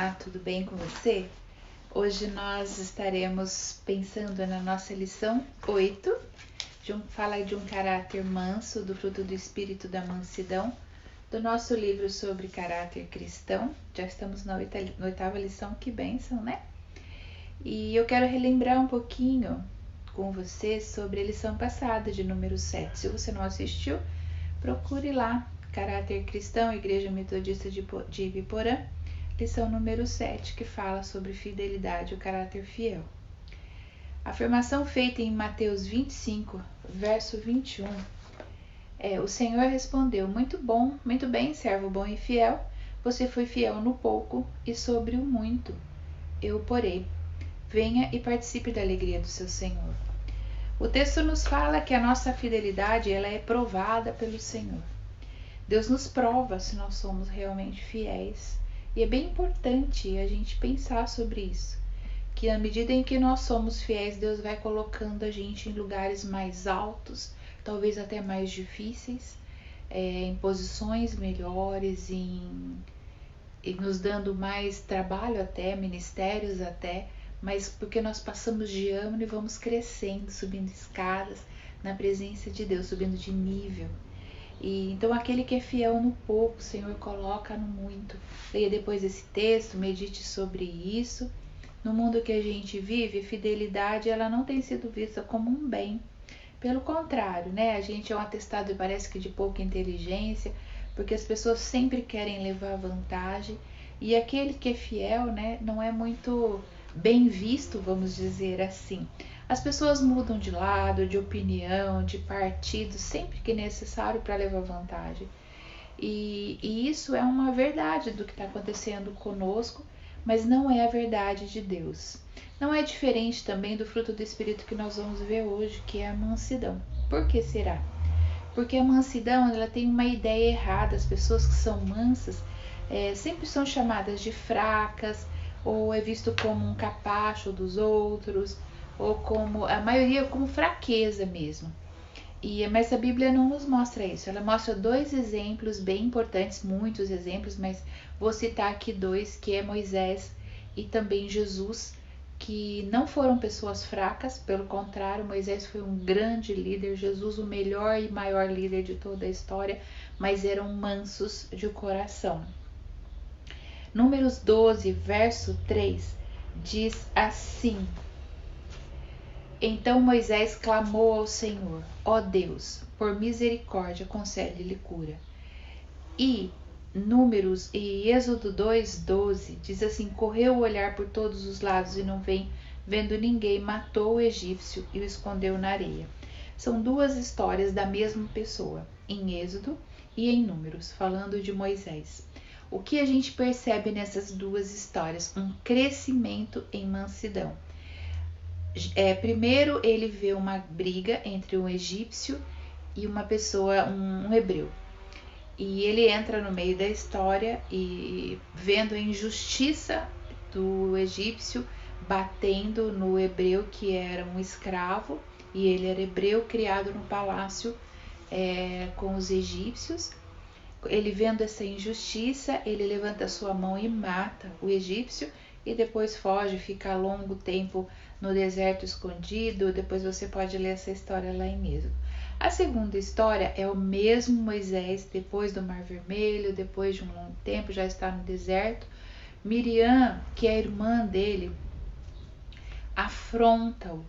Olá, tudo bem com você? Hoje nós estaremos pensando na nossa lição 8, fala de um caráter manso, do fruto do espírito da mansidão, do nosso livro sobre caráter cristão. Já estamos na oitava lição, que bênção, né? E eu quero relembrar um pouquinho com você sobre a lição passada, de número 7. Se você não assistiu, procure lá, Caráter Cristão, Igreja Metodista de Ibiporã, lição número 7, que fala sobre fidelidade, o caráter fiel. A afirmação feita em Mateus 25, verso 21, o Senhor respondeu: muito bem, servo bom e fiel, você foi fiel no pouco e sobre o muito eu o porei. Venha e participe da alegria do seu Senhor. O texto nos fala que a nossa fidelidade ela é provada pelo Senhor. Deus nos prova se nós somos realmente fiéis. E é bem importante a gente pensar sobre isso, que à medida em que nós somos fiéis, Deus vai colocando a gente em lugares mais altos, talvez até mais difíceis, em posições melhores, e nos dando mais trabalho até, ministérios até, mas porque nós passamos de ano e vamos crescendo, subindo escadas na presença de Deus, subindo de nível. E então aquele que é fiel no pouco, o Senhor coloca no muito. Leia depois esse texto, medite sobre isso. No mundo que a gente vive, a fidelidade ela não tem sido vista como um bem. Pelo contrário, né? A gente é um atestado, parece que de pouca inteligência, porque as pessoas sempre querem levar vantagem. E aquele que é fiel, né, não é muito bem visto, vamos dizer assim. As pessoas mudam de lado, de opinião, de partido, sempre que necessário para levar vantagem. E isso é uma verdade do que está acontecendo conosco, mas não é a verdade de Deus. Não é diferente também do fruto do Espírito que nós vamos ver hoje, que é a mansidão. Por que será? Porque a mansidão ela tem uma ideia errada. As pessoas que são mansas sempre são chamadas de fracas, ou é visto como um capacho dos outros, ou como a maioria como fraqueza mesmo. Mas a Bíblia não nos mostra isso. Ela mostra dois exemplos bem importantes, muitos exemplos, mas vou citar aqui dois, que é Moisés e também Jesus, que não foram pessoas fracas, pelo contrário, Moisés foi um grande líder, Jesus o melhor e maior líder de toda a história, mas eram mansos de coração. Números 12, verso 3, diz assim: Então Moisés clamou ao Senhor: ó Deus, por misericórdia concede-lhe cura. E Números e Êxodo 2:12 diz assim: correu o olhar por todos os lados e não vendo ninguém, matou o egípcio e o escondeu na areia. São duas histórias da mesma pessoa, em Êxodo e em Números, falando de Moisés. O que a gente percebe nessas duas histórias? Um crescimento em mansidão. Primeiro ele vê uma briga entre um egípcio e uma pessoa, um hebreu. E ele entra no meio da história e vendo a injustiça do egípcio batendo no hebreu, que era um escravo, e ele era hebreu, criado no palácio com os egípcios. Ele vendo essa injustiça, ele levanta sua mão e mata o egípcio, e depois foge, fica longo tempo no deserto escondido. Depois você pode ler essa história lá em Êxodo. A segunda história é o mesmo Moisés, depois do Mar Vermelho, depois de um longo tempo, já está no deserto. Miriam, que é a irmã dele, afronta-o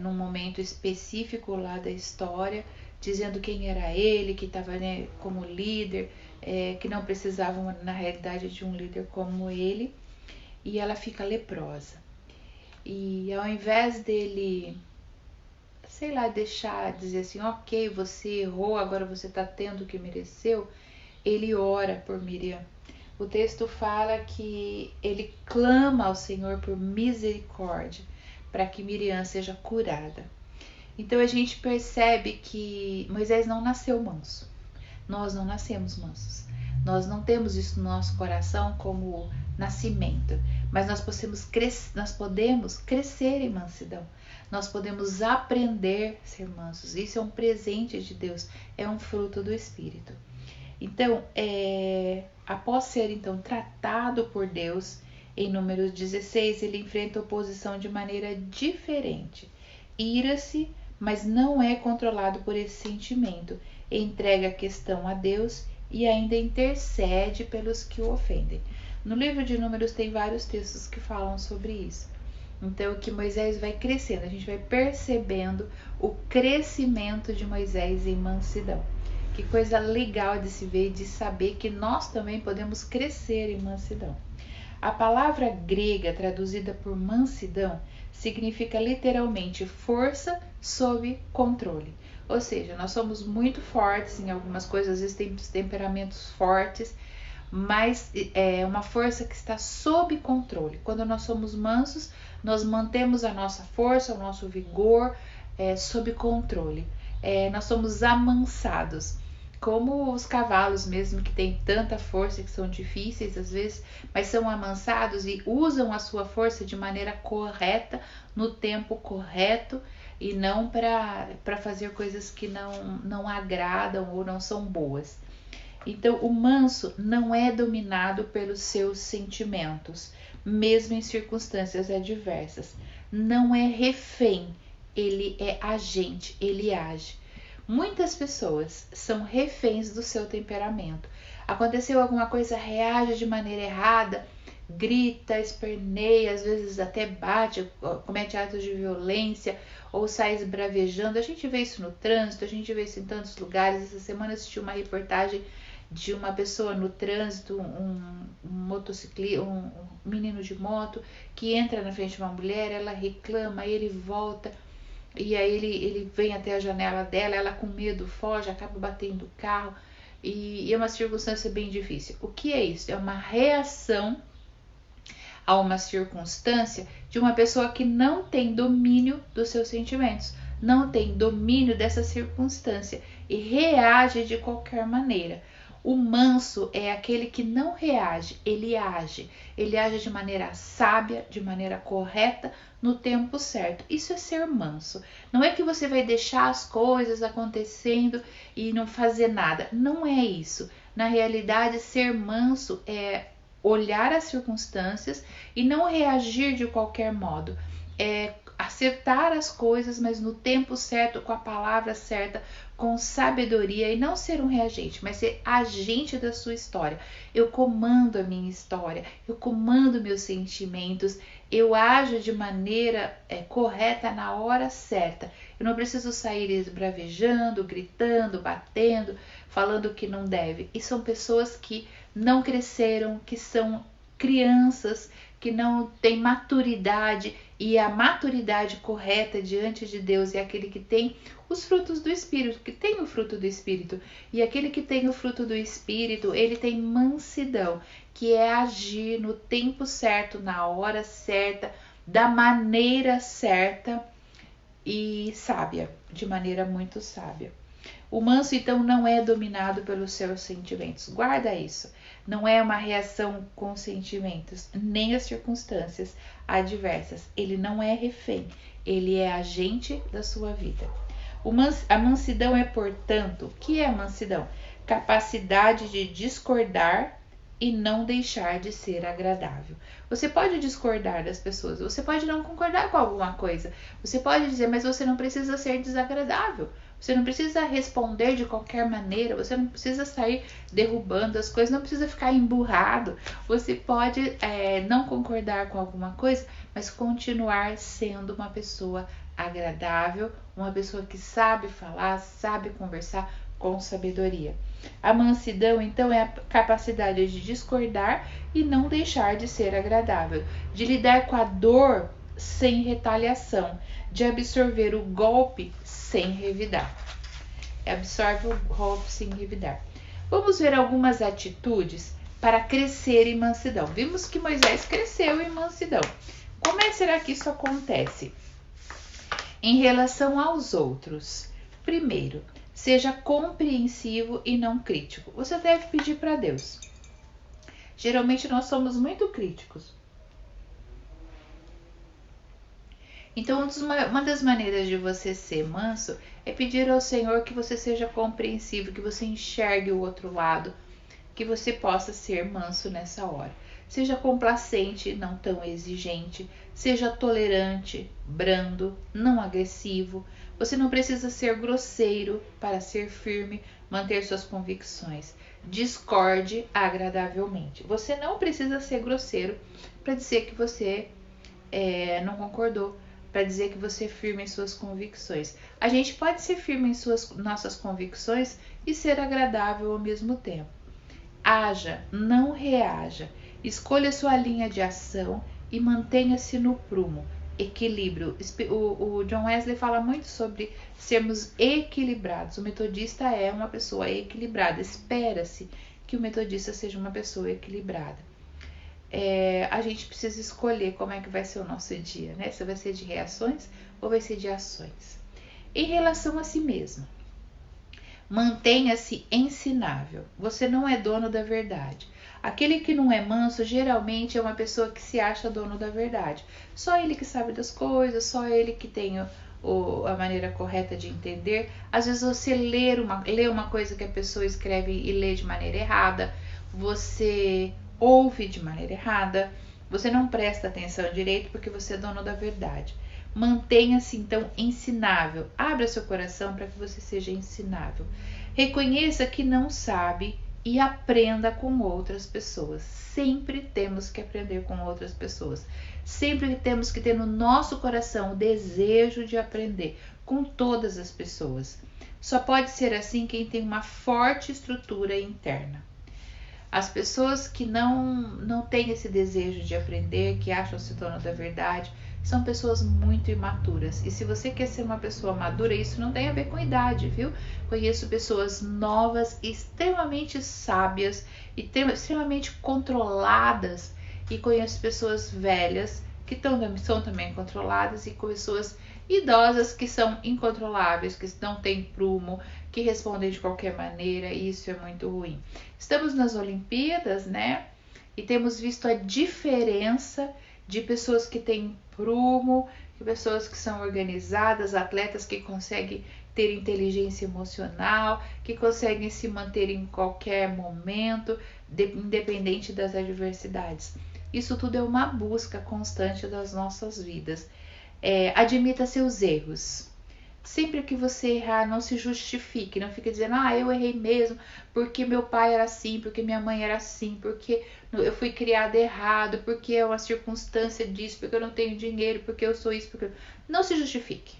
num momento específico lá da história, dizendo quem era ele, que estava como líder, que não precisavam na realidade de um líder como ele, e ela fica leprosa. E ao invés dele, dizer assim, ok, você errou, agora você está tendo o que mereceu, ele ora por Miriam. O texto fala que ele clama ao Senhor por misericórdia, para que Miriam seja curada. Então a gente percebe que Moisés não nasceu manso. Nós não nascemos mansos. Nós não temos isso no nosso coração como nascimento, mas nós podemos crescer em mansidão. Nós podemos aprender a ser mansos. Isso é um presente de Deus, é um fruto do Espírito. Então, após ser então tratado por Deus, em Números 16, ele enfrenta a oposição de maneira diferente. Ira-se, mas não é controlado por esse sentimento. Entrega a questão a Deus e ainda intercede pelos que o ofendem. No livro de Números tem vários textos que falam sobre isso. Então, que Moisés vai crescendo, a gente vai percebendo o crescimento de Moisés em mansidão. Que coisa legal de se ver e de saber que nós também podemos crescer em mansidão. A palavra grega traduzida por mansidão significa literalmente força sob controle. Ou seja, nós somos muito fortes em algumas coisas, às vezes temos temperamentos fortes, mas é uma força que está sob controle. Quando nós somos mansos, nós mantemos a nossa força, o nosso vigor sob controle. Nós somos amansados, como os cavalos mesmo, que têm tanta força, que são difíceis às vezes, mas são amansados e usam a sua força de maneira correta, no tempo correto, e não para fazer coisas que não agradam ou não são boas. Então, o manso não é dominado pelos seus sentimentos, mesmo em circunstâncias adversas. Não é refém, ele é agente, ele age. Muitas pessoas são reféns do seu temperamento. Aconteceu alguma coisa, reage de maneira errada, grita, esperneia, às vezes até bate, comete atos de violência ou sai esbravejando. A gente vê isso no trânsito, a gente vê isso em tantos lugares. Essa semana assisti uma reportagem de uma pessoa no trânsito, um motociclista, um menino de moto que entra na frente de uma mulher, ela reclama, ele volta e aí ele vem até a janela dela, ela com medo foge, acaba batendo o carro e é uma circunstância bem difícil. O que é isso? É uma reação a uma circunstância de uma pessoa que não tem domínio dos seus sentimentos, não tem domínio dessa circunstância e reage de qualquer maneira. O manso é aquele que não reage, ele age de maneira sábia, de maneira correta, no tempo certo. Isso é ser manso. Não é que você vai deixar as coisas acontecendo e não fazer nada. Não é isso. Na realidade, ser manso é olhar as circunstâncias e não reagir de qualquer modo. É acertar as coisas, mas no tempo certo, com a palavra certa, com sabedoria, e não ser um reagente, mas ser agente da sua história. Eu comando a minha história, eu comando meus sentimentos, eu ajo de maneira correta na hora certa. Eu não preciso sair esbravejando, gritando, batendo, falando que não deve. E são pessoas que não cresceram, que são crianças, que não têm maturidade, e a maturidade correta diante de Deus é aquele que tem os frutos do Espírito, que tem o fruto do Espírito. E aquele que tem o fruto do Espírito, ele tem mansidão, que é agir no tempo certo, na hora certa, da maneira certa e sábia, de maneira muito sábia. O manso, então, não é dominado pelos seus sentimentos. Guarda isso. Não é uma reação com sentimentos, nem as circunstâncias adversas. Ele não é refém. Ele é agente da sua vida. A mansidão é, portanto, o que é a mansidão? Capacidade de discordar e não deixar de ser agradável. Você pode discordar das pessoas, você pode não concordar com alguma coisa, você pode dizer, mas você não precisa ser desagradável. Você não precisa responder de qualquer maneira, você não precisa sair derrubando as coisas, não precisa ficar emburrado. Você pode não concordar com alguma coisa, mas continuar sendo uma pessoa agradável, uma pessoa que sabe falar, sabe conversar com sabedoria. A mansidão, então, é a capacidade de discordar e não deixar de ser agradável, de lidar com a dor sem retaliação, de absorver o golpe sem revidar. Absorve o golpe sem revidar. Vamos ver algumas atitudes para crescer em mansidão. Vimos que Moisés cresceu em mansidão. Como será que isso acontece? Em relação aos outros. Primeiro, seja compreensivo e não crítico. Você deve pedir para Deus. Geralmente nós somos muito críticos. Então, uma das maneiras de você ser manso é pedir ao Senhor que você seja compreensivo, que você enxergue o outro lado, que você possa ser manso nessa hora. Seja complacente, não tão exigente. Seja tolerante, brando, não agressivo. Você não precisa ser grosseiro para ser firme, manter suas convicções. Discorde agradavelmente. Você não precisa ser grosseiro para dizer que você não concordou, para dizer que você é firme em suas convicções. A gente pode ser firme em nossas convicções e ser agradável ao mesmo tempo. Haja, não reaja. Escolha sua linha de ação e mantenha-se no prumo. Equilíbrio. O John Wesley fala muito sobre sermos equilibrados. O metodista é uma pessoa equilibrada. Espera-se que o metodista seja uma pessoa equilibrada. A gente precisa escolher como é que vai ser o nosso dia, né? Se vai ser de reações ou vai ser de ações. Em relação a si mesmo, mantenha-se ensinável. Você não é dono da verdade. Aquele que não é manso geralmente é uma pessoa que se acha dono da verdade. Só ele que sabe das coisas, só ele que tem a maneira correta de entender. Às vezes você lê uma coisa que a pessoa escreve e lê de maneira errada. Você ouve de maneira errada. Você não presta atenção direito porque você é dono da verdade. Mantenha-se então ensinável. Abra seu coração para que você seja ensinável. Reconheça que não sabe e aprenda com outras pessoas. Sempre temos que aprender com outras pessoas. Sempre temos que ter no nosso coração o desejo de aprender com todas as pessoas. Só pode ser assim quem tem uma forte estrutura interna. As pessoas que não têm esse desejo de aprender, que acham-se dono da verdade, são pessoas muito imaturas. E se você quer ser uma pessoa madura, isso não tem a ver com idade, viu? Conheço pessoas novas, extremamente sábias e extremamente controladas. E conheço pessoas velhas que são também controladas e pessoas idosas que são incontroláveis, que não têm prumo, que respondem de qualquer maneira, e isso é muito ruim. Estamos nas Olimpíadas, né? E temos visto a diferença de pessoas que têm prumo, de pessoas que são organizadas, atletas que conseguem ter inteligência emocional, que conseguem se manter em qualquer momento, independente das adversidades. Isso tudo é uma busca constante das nossas vidas. Admita seus erros. Sempre que você errar, não se justifique, não fique dizendo, eu errei mesmo, porque meu pai era assim, porque minha mãe era assim, porque eu fui criada errado, porque é uma circunstância disso, porque eu não tenho dinheiro, porque eu sou isso, porque... Não se justifique.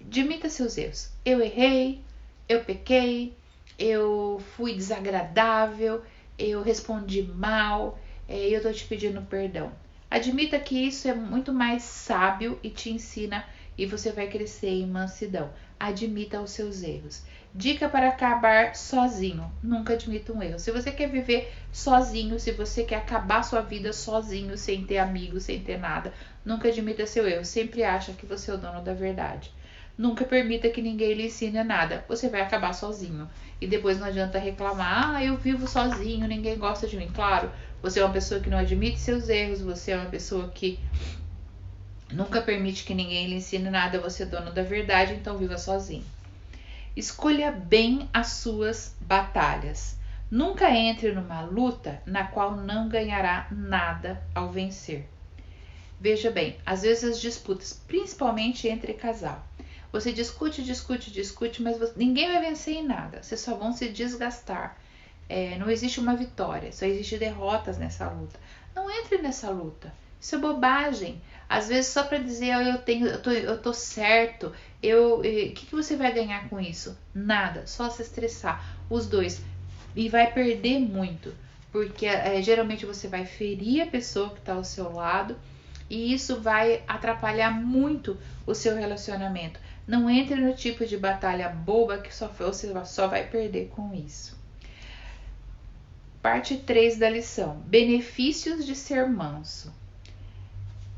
Admita seus erros. Eu errei, eu pequei, eu fui desagradável, eu respondi mal, eu tô te pedindo perdão. Admita que isso é muito mais sábio e te ensina e você vai crescer em mansidão. Admita os seus erros. Dica para acabar sozinho. Nunca admita um erro. Se você quer viver sozinho, se você quer acabar sua vida sozinho, sem ter amigos, sem ter nada, nunca admita seu erro. Sempre acha que você é o dono da verdade. Nunca permita que ninguém lhe ensine nada. Você vai acabar sozinho. E depois não adianta reclamar, eu vivo sozinho, ninguém gosta de mim. Claro, você é uma pessoa que não admite seus erros, você é uma pessoa que nunca permite que ninguém lhe ensine nada, você é dono da verdade, então viva sozinho. Escolha bem as suas batalhas. Nunca entre numa luta na qual não ganhará nada ao vencer. Veja bem, às vezes as disputas, principalmente entre casal, você discute, mas ninguém vai vencer em nada, vocês só vão se desgastar. Não existe uma vitória, só existe derrotas nessa luta. Não entre nessa luta, isso é bobagem. Às vezes só para dizer eu tô certo, o que você vai ganhar com isso? Nada, só se estressar, os dois, e vai perder muito, porque geralmente você vai ferir a pessoa que está ao seu lado e isso vai atrapalhar muito o seu relacionamento. Não entre no tipo de batalha boba que você só vai perder com isso. Parte 3 da lição. Benefícios de ser manso.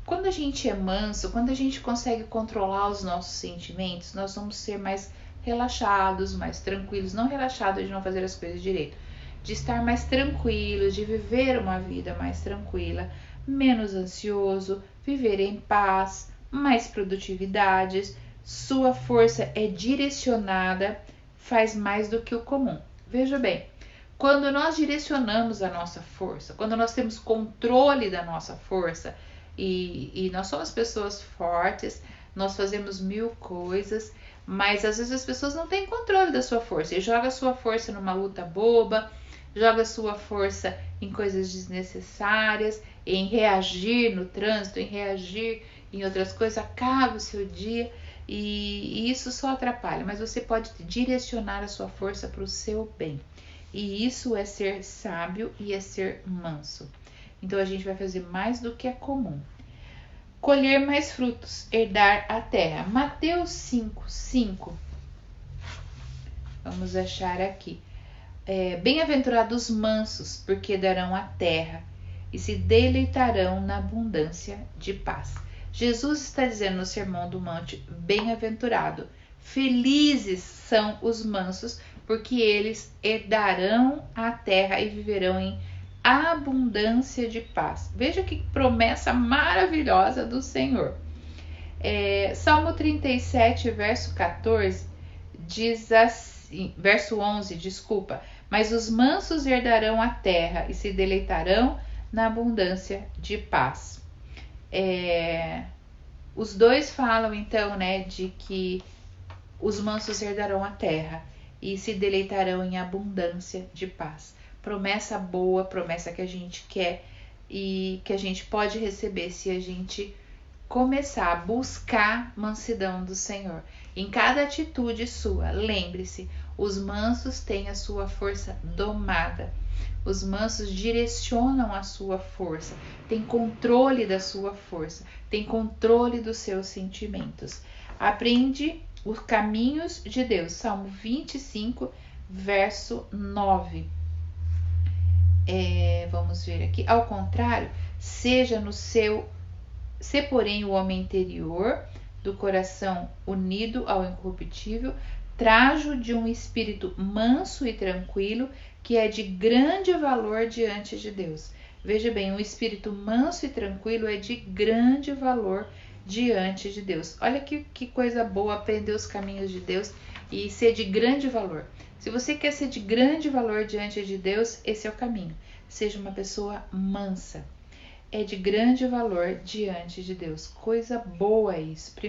Quando a gente é manso, quando a gente consegue controlar os nossos sentimentos, nós vamos ser mais relaxados, mais tranquilos. Não relaxados de não fazer as coisas direito, de estar mais tranquilos, de viver uma vida mais tranquila, menos ansioso, viver em paz, mais produtividade, sua força é direcionada, faz mais do que o comum. Veja bem, quando nós direcionamos a nossa força, quando nós temos controle da nossa força, e nós somos pessoas fortes, nós fazemos 1000 coisas, mas às vezes as pessoas não têm controle da sua força e joga a sua força numa luta boba, joga a sua força em coisas desnecessárias, em reagir no trânsito, em reagir em outras coisas, acaba o seu dia e isso só atrapalha, mas você pode direcionar a sua força para o seu bem. E isso é ser sábio e é ser manso. Então a gente vai fazer mais do que é comum. Colher mais frutos, herdar a terra. Mateus 5:5. Vamos achar aqui. Bem-aventurados mansos, porque darão a terra e se deleitarão na abundância de paz. Jesus está dizendo no Sermão do Monte, bem-aventurado, felizes são os mansos, porque eles herdarão a terra e viverão em abundância de paz. Veja que promessa maravilhosa do Senhor. Salmo 37, verso 14, diz assim, verso 11, desculpa, mas os mansos herdarão a terra e se deleitarão na abundância de paz. Os dois falam então, de que os mansos herdarão a terra e se deleitarão em abundância de paz. Promessa boa, promessa que a gente quer e que a gente pode receber se a gente começar a buscar mansidão do Senhor. Em cada atitude sua, lembre-se, os mansos têm a sua força domada. Os mansos direcionam a sua força, têm controle da sua força, têm controle dos seus sentimentos. Aprende os caminhos de Deus. Salmo 25, verso 9. Vamos ver aqui. Ao contrário, se porém o homem interior do coração unido ao incorruptível, trajo de um espírito manso e tranquilo, que é de grande valor diante de Deus. Veja bem, um espírito manso e tranquilo é de grande valor diante de Deus. Olha que coisa boa aprender os caminhos de Deus e ser de grande valor. Se você quer ser de grande valor diante de Deus, esse é o caminho. Seja uma pessoa mansa. É de grande valor diante de Deus. Coisa boa isso. 1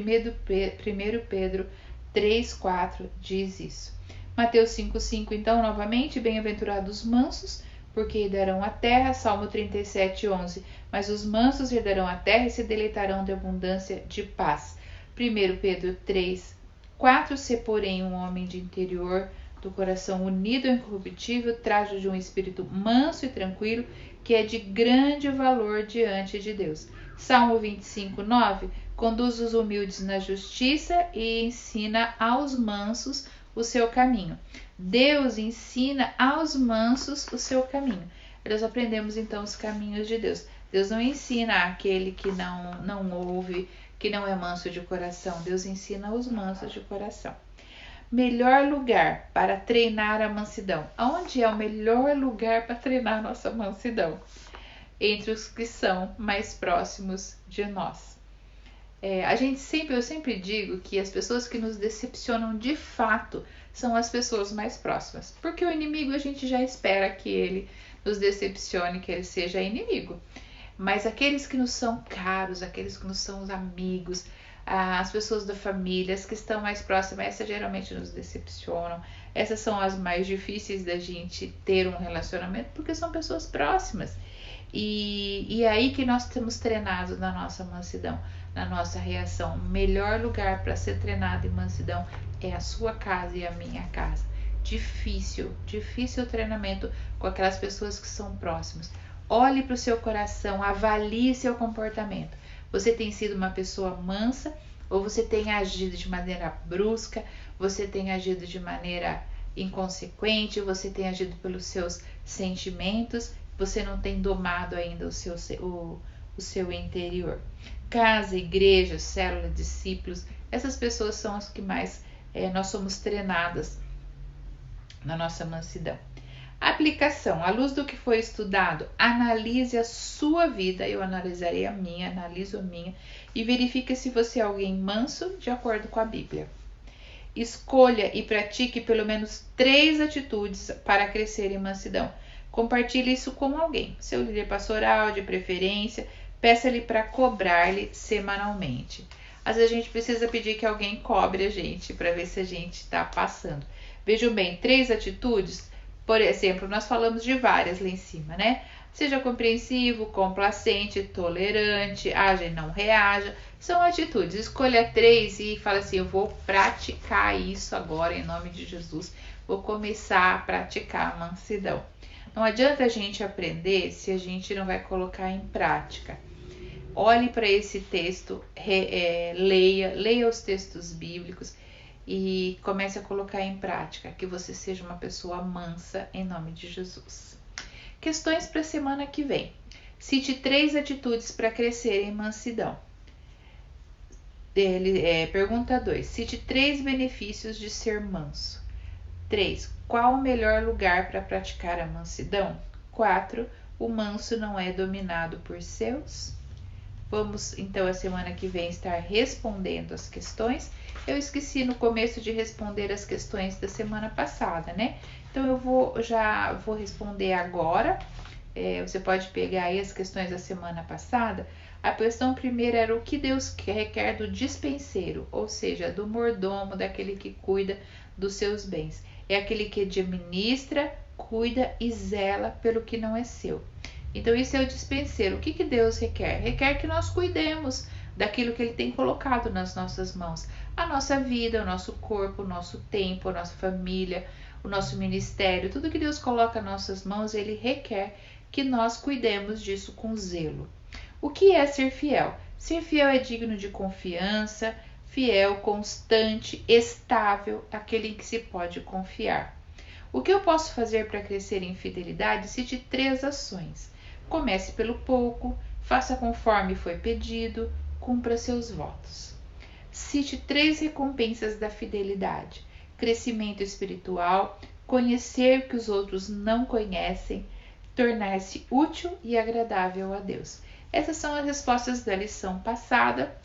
Pedro 3,4 diz isso. Mateus 5,5, então, novamente, bem-aventurados os mansos, porque herdarão a terra. Salmo 37,11, mas os mansos herdarão a terra e se deleitarão de abundância de paz. 1 Pedro 3,4, se porém um homem de interior do coração unido ao incorruptível, trajo de um espírito manso e tranquilo, que é de grande valor diante de Deus. Salmo 25,9, conduz os humildes na justiça e ensina aos mansos o seu caminho. Deus ensina aos mansos o seu caminho. Nós aprendemos então os caminhos de Deus. Deus não ensina aquele que não ouve, que não é manso de coração. Deus ensina os mansos de coração. Melhor lugar para treinar a mansidão. Onde é o melhor lugar para treinar a nossa mansidão? Entre os que são mais próximos de nós. Eu sempre digo que as pessoas que nos decepcionam de fato são as pessoas mais próximas. Porque o inimigo a gente já espera que ele nos decepcione, que ele seja inimigo. Mas aqueles que nos são caros, aqueles que nos são os amigos, as pessoas da família, as que estão mais próximas, essas geralmente nos decepcionam. Essas são as mais difíceis da gente ter um relacionamento, porque são pessoas próximas. E é aí que nós temos treinado na nossa mansidão, na nossa reação. O melhor lugar para ser treinado em mansidão é a sua casa e a minha casa. Difícil o treinamento com aquelas pessoas que são próximas. Olhe para o seu coração, avalie seu comportamento. Você tem sido uma pessoa mansa ou você tem agido de maneira brusca, você tem agido de maneira inconsequente, você tem agido pelos seus sentimentos, você não tem domado ainda o seu interior. Casa, igreja, célula, discípulos, essas pessoas são as que mais nós somos treinadas na nossa mansidão. Aplicação. À luz do que foi estudado, analise a sua vida. Eu analisarei a minha, analiso a minha e verifique se você é alguém manso de acordo com a Bíblia. Escolha e pratique pelo menos 3 atitudes para crescer em mansidão. Compartilhe isso com alguém, seu líder pastoral de preferência, peça-lhe para cobrar-lhe semanalmente. Às vezes a gente precisa pedir que alguém cobre a gente para ver se a gente está passando. Vejam bem, 3 atitudes, por exemplo, nós falamos de várias lá em cima, né? Seja compreensivo, complacente, tolerante, haja e não reaja. São atitudes. Escolha 3 e fala assim, eu vou praticar isso agora em nome de Jesus. Vou começar a praticar a mansidão. Não adianta a gente aprender se a gente não vai colocar em prática. Olhe para esse texto, leia os textos bíblicos e comece a colocar em prática, que você seja uma pessoa mansa em nome de Jesus. Questões para a semana que vem. Cite 3 atitudes para crescer em mansidão. Pergunta 2. Cite 3 benefícios de ser manso. 3. Qual o melhor lugar para praticar a mansidão? 4. O manso não é dominado por seus. Vamos então a semana que vem estar respondendo as questões. Eu esqueci no começo de responder as questões da semana passada, né? Então eu já vou responder agora. Você pode pegar aí as questões da semana passada. A questão primeira era o que Deus requer do dispenseiro, ou seja, do mordomo, daquele que cuida dos seus bens. É aquele que administra, cuida e zela pelo que não é seu. Então, isso é o dispenseiro. O que Deus requer? Requer que nós cuidemos daquilo que Ele tem colocado nas nossas mãos. A nossa vida, o nosso corpo, o nosso tempo, a nossa família, o nosso ministério, tudo que Deus coloca nas nossas mãos, Ele requer que nós cuidemos disso com zelo. O que é ser fiel? Ser fiel é digno de confiança, fiel, constante, estável, aquele em que se pode confiar. O que eu posso fazer para crescer em fidelidade? Cite 3 ações. Comece pelo pouco, faça conforme foi pedido, cumpra seus votos. Cite 3 recompensas da fidelidade: crescimento espiritual, conhecer o que os outros não conhecem, tornar-se útil e agradável a Deus. Essas são as respostas da lição passada,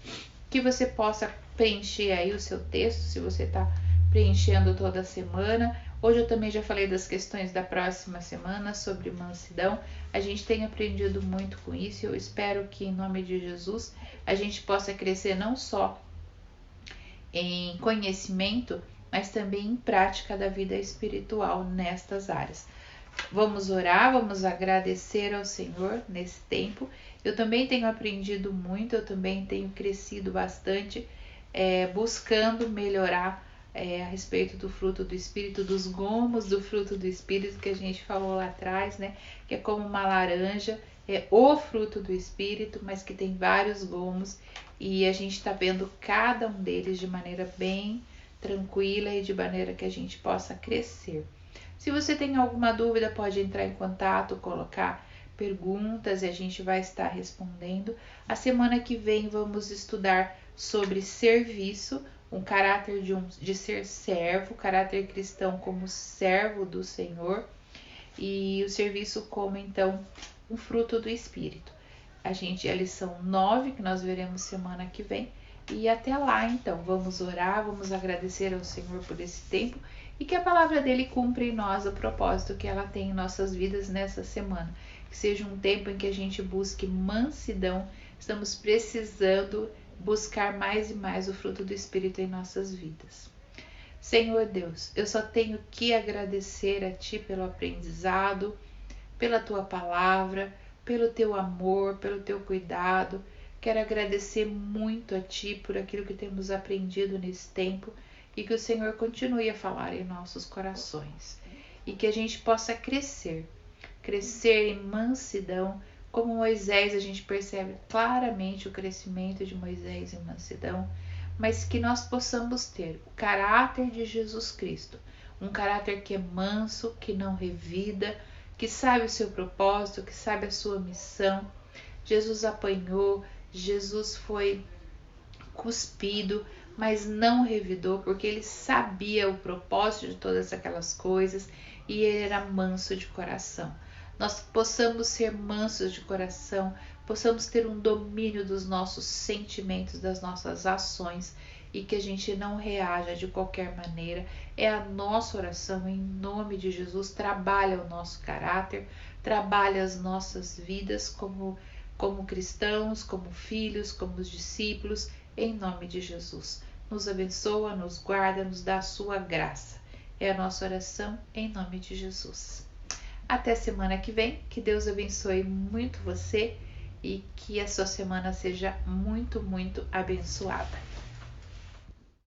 que você possa preencher aí o seu texto, se você está preenchendo toda semana. Hoje eu também já falei das questões da próxima semana sobre mansidão. A gente tem aprendido muito com isso. Eu espero que, em nome de Jesus, a gente possa crescer não só em conhecimento, mas também em prática da vida espiritual nestas áreas. Vamos orar, vamos agradecer ao Senhor nesse tempo. Eu também tenho aprendido muito, eu também tenho crescido bastante, buscando melhorar a respeito do fruto do Espírito, dos gomos do fruto do Espírito que a gente falou lá atrás, né? Que é como uma laranja, é o fruto do Espírito, mas que tem vários gomos e a gente está vendo cada um deles de maneira bem tranquila e de maneira que a gente possa crescer. Se você tem alguma dúvida, pode entrar em contato, colocar perguntas e a gente vai estar respondendo. A semana que vem vamos estudar sobre serviço, um caráter de ser servo, caráter cristão como servo do Senhor e o serviço como então um fruto do Espírito. A lição 9 que nós veremos semana que vem e até lá então vamos orar, vamos agradecer ao Senhor por esse tempo e que a palavra dele cumpra em nós o propósito que ela tem em nossas vidas nessa semana. Que seja um tempo em que a gente busque mansidão, estamos precisando buscar mais e mais o fruto do Espírito em nossas vidas. Senhor Deus, eu só tenho que agradecer a Ti pelo aprendizado, pela Tua palavra, pelo Teu amor, pelo Teu cuidado. Quero agradecer muito a Ti por aquilo que temos aprendido nesse tempo e que o Senhor continue a falar em nossos corações. E que a gente possa crescer em mansidão. Como Moisés, a gente percebe claramente o crescimento de Moisés em mansidão, mas que nós possamos ter o caráter de Jesus Cristo, um caráter que é manso, que não revida, que sabe o seu propósito, que sabe a sua missão. Jesus apanhou, Jesus foi cuspido, mas não revidou, porque ele sabia o propósito de todas aquelas coisas e ele era manso de coração. Nós possamos ser mansos de coração, possamos ter um domínio dos nossos sentimentos, das nossas ações e que a gente não reaja de qualquer maneira. É a nossa oração em nome de Jesus. Trabalha o nosso caráter, trabalha as nossas vidas como cristãos, como filhos, como discípulos, em nome de Jesus. Nos abençoa, nos guarda, nos dá a sua graça. É a nossa oração em nome de Jesus. Até semana que vem, que Deus abençoe muito você e que a sua semana seja muito, muito abençoada.